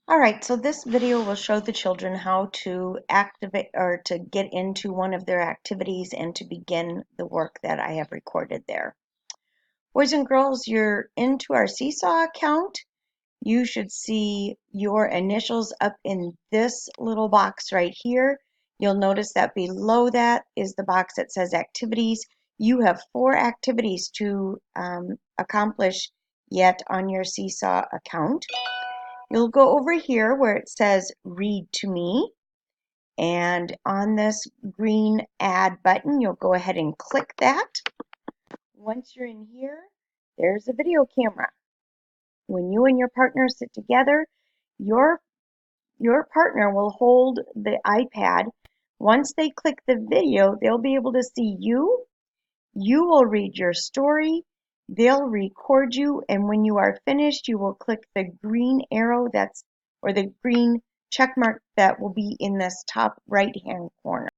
All right, so this video will show the children how to activate or to get into one of their activities and to begin the work that I have recorded there. Boys and girls, you're into our Seesaw account. You should see your initials up in this little box right here. You'll notice that below that is the box that says activities. You have 4 activities to accomplish yet on your Seesaw account. You'll go over here where it says read to me, and on this green add button you'll go ahead and click that. Once you're in here, there's a video camera. When you and your partner sit together, your partner will hold the iPad. Once they click the video, they'll be able to see you. You will read your story. They'll record you, and when you are finished, you will click the green arrow or the green check mark that will be in this top right-hand corner.